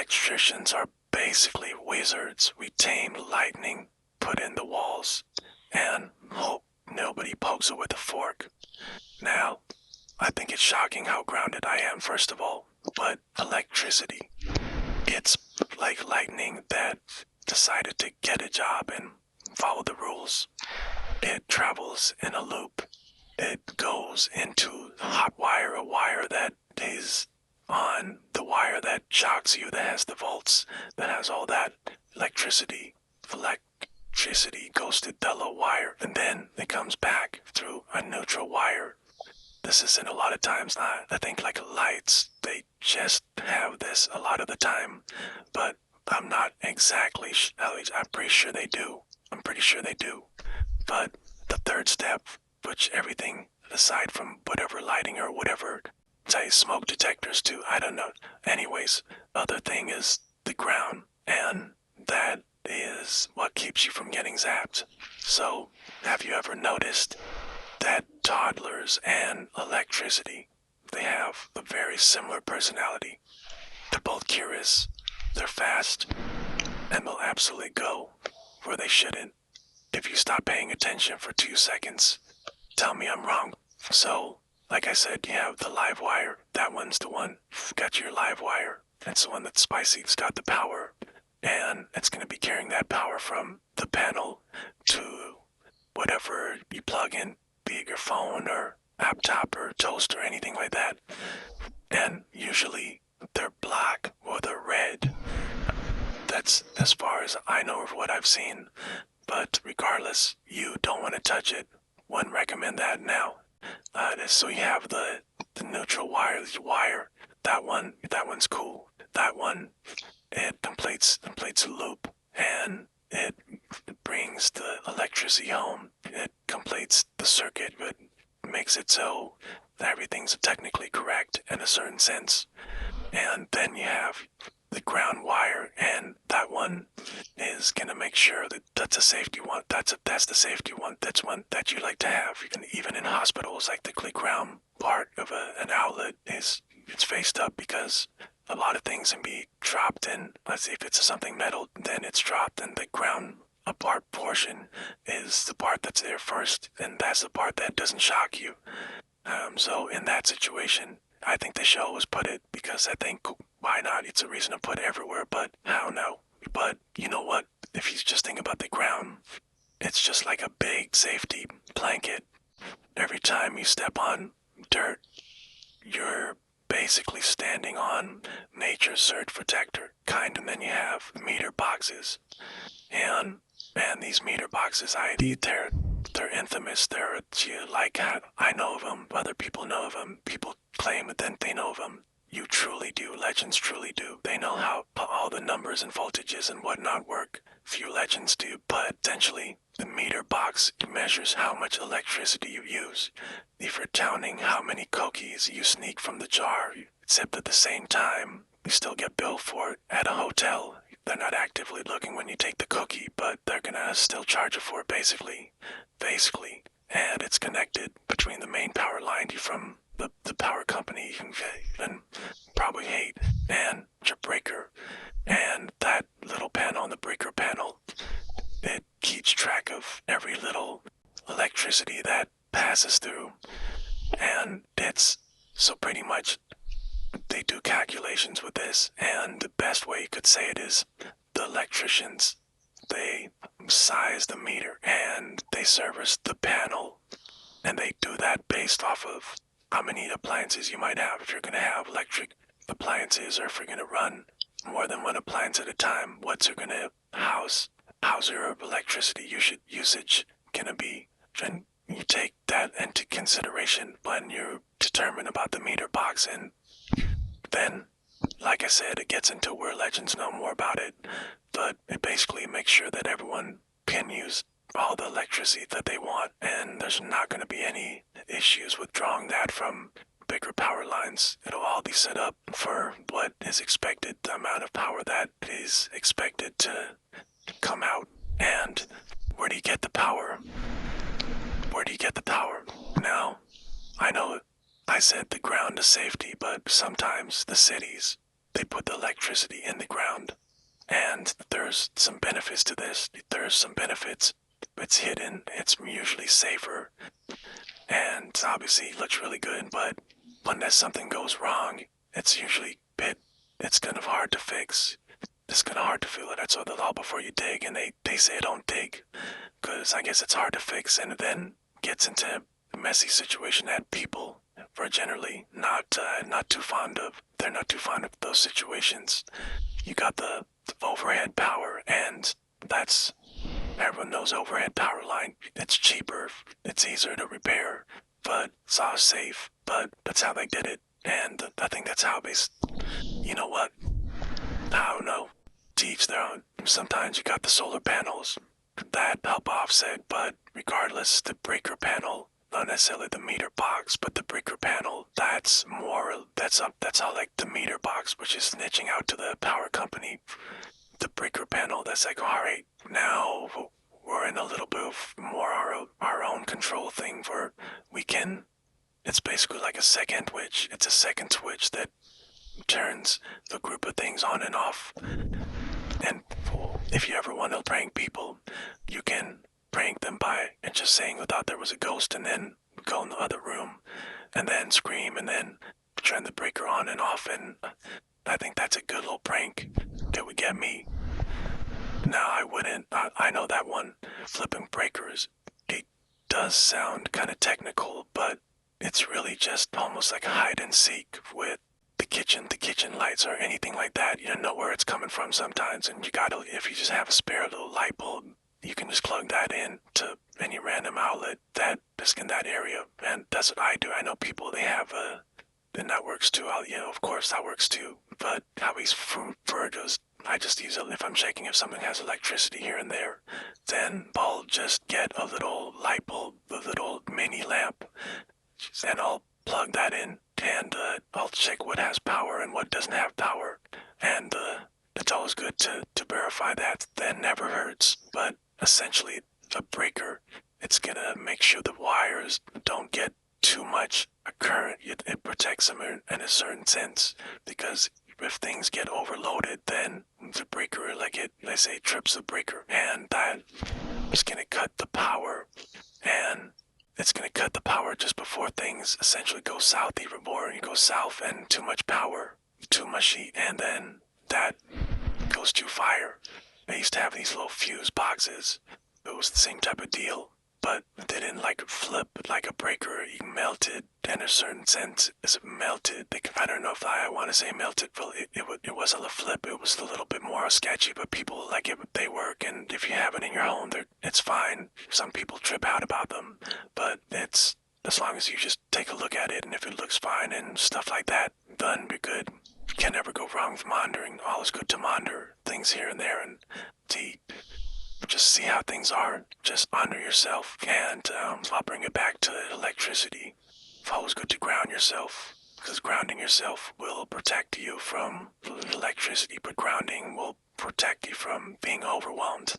Electricians are basically wizards. We tame lightning, put in the walls, and hope nobody pokes it with a fork. Now, I think it's shocking how grounded I am, first of all, but electricity. It's like lightning that decided to get a job and follow the rules. It travels in a loop. It goes into hot wire, a wire that is on the wire that shocks you, that has the volts, that has all that electricity. Electricity goes to the low wire, and then it comes back through a neutral wire. This isn't a lot of times. I think like lights, they just have this a lot of the time, but I'm not exactly. At least I'm pretty sure they do. I'm pretty sure they do. But the third step, which everything aside from whatever lighting or whatever, say smoke detectors too, I don't know. Anyways, other thing is the ground, and that is what keeps you from getting zapped. So, have you ever noticed that toddlers and electricity, they have a very similar personality? They're both curious, they're fast, and will absolutely go where they shouldn't. If you stop paying attention for 2 seconds, tell me I'm wrong. So, like I said, you have the live wire. That one's the one. Got your live wire. That's the one that's spicy. It's got the power. And it's going to be carrying that power from the panel to whatever you plug in, be it your phone or laptop or toaster or anything like that. And usually they're black or they're red. That's as far as I know of what I've seen. But regardless, you don't want to touch it. Wouldn't recommend that now. So you have the neutral wire. That one's cool. That one, it completes a loop, and it brings the electricity home. It completes the circuit, but makes it so everything's technically correct in a certain sense. And then you have the ground wire, and that one is gonna make sure that that's a safety one. That's the safety one. That's one that you like to have. Even in hospitals, like the ground part of an outlet it's faced up because a lot of things can be dropped in. Let's see, if it's something metal, then it's dropped, and the ground apart portion is the part that's there first, and that's the part that doesn't shock you. So in that situation, I think the show was put it because I think, why not? It's a reason to put it everywhere, but I don't know. But you know what? If you just think about the ground, it's just like a big safety blanket. Every time you step on dirt, you're basically standing on nature's surge protector kind, and then you have meter boxes. And these meter boxes, they're infamous. They're like, I know of them. Other people know of them. People claim that they know of them. You truly do. Legends truly do. They know how all the numbers and voltages and whatnot work. Few legends do, but essentially, the meter box measures how much electricity you use. If you're counting how many cookies you sneak from the jar, except at the same time, you still get billed for it at a hotel. They're not actively looking when you take the cookie, but they're gonna still charge you for it, basically. And it's connected between the main power line from the power company you can probably hate, and your breaker. And that little panel on the breaker panel, it keeps track of every little electricity that passes through. And it's so pretty much they do calculations with this, and the best way you could say it is the electricians, they size the meter and they service the panel, and they do that based off of how many appliances you might have. If you're going to have electric appliances, or if you're going to run more than one appliance at a time, what's it going to house your electricity usage going to be? And you take that into consideration when you determine about the meter box. And then, like I said, it gets into where legends know more about it, but it basically makes sure that everyone can use all the electricity that they want, and there's not going to be any issues with drawing that from bigger power lines. It'll all be set up for what is expected, the amount of power that is expected to come out. And where do you get the power? Where do you get the power? Now, I know I said the ground is safety, but sometimes the cities, they put the electricity in the ground. And there's some benefits to this. There's some benefits. It's hidden. It's usually safer. And obviously it looks really good, but when that something goes wrong, it's usually it's kind of hard to fix. It's kind of hard to feel it. That's what the law before you dig, and they say don't dig, because I guess it's hard to fix, and then gets into a messy situation that people are generally not too fond of. They're not too fond of those situations. You got the overhead power, and that's everyone knows overhead power line. It's cheaper, it's easier to repair, but it's all safe. But that's how they did it, and I think that's how they. You know what? I don't know. To each their own. Sometimes you got the solar panels that help offset, but regardless, the breaker panel, not necessarily the meter box, but the breaker panel, that's all like the meter box, which is snitching out to the power company. The breaker panel, that's like, alright, now we're in a little bit of more our own control thing where we can, it's basically like a second switch. It's a second switch that turns the group of things on and off. And if you ever want to prank people, you can prank them by just saying without there was a ghost, and then go in the other room and then scream and then turn the breaker on and off. And I think that's a good little prank that would get me. Now I wouldn't. I know that one, flipping breakers, it does sound kind of technical, but it's really just almost like hide and seek with the kitchen lights or anything like that. You don't know where it's coming from sometimes, and if you just have a spare little light bulb, you can just plug that in to any random outlet that is in that area. And that's what I do. I know people, they have and that works too. Of course that works too. But how he's I just use it if I'm checking if something has electricity here and there. Then I'll just get a little light bulb, a little mini lamp, and I'll plug that in, and I'll check what has power and what doesn't have power. And it's always good to verify that. That never hurts. But essentially, a breaker, it's gonna make sure the wires don't get too much current. It protects them in a certain sense, because if things get overloaded, then the breaker, let's say, trips the breaker, and that is gonna cut the power, and it's gonna cut the power just before things essentially go south even more. You go south and too much power, too much heat, and then that goes to fire. I used to have these little fuse boxes. It was the same type of deal, but they didn't flip like a breaker. You melted in a certain sense. It's melted. I don't know if I want to say melted, but it wasn't a flip. It was a little bit more sketchy, but people like it. They work, and if you have it in your home, it's fine. Some people trip out about them, but it's as long as you just take a look at it, and if it looks fine and stuff like that, then you're good. You can never go wrong with monitoring. Always good to monitor things here and there and just see how things are. Just honor yourself, and I'll bring it back to electricity. It's always good to ground yourself, because grounding yourself will protect you from electricity, but grounding will protect you from being overwhelmed.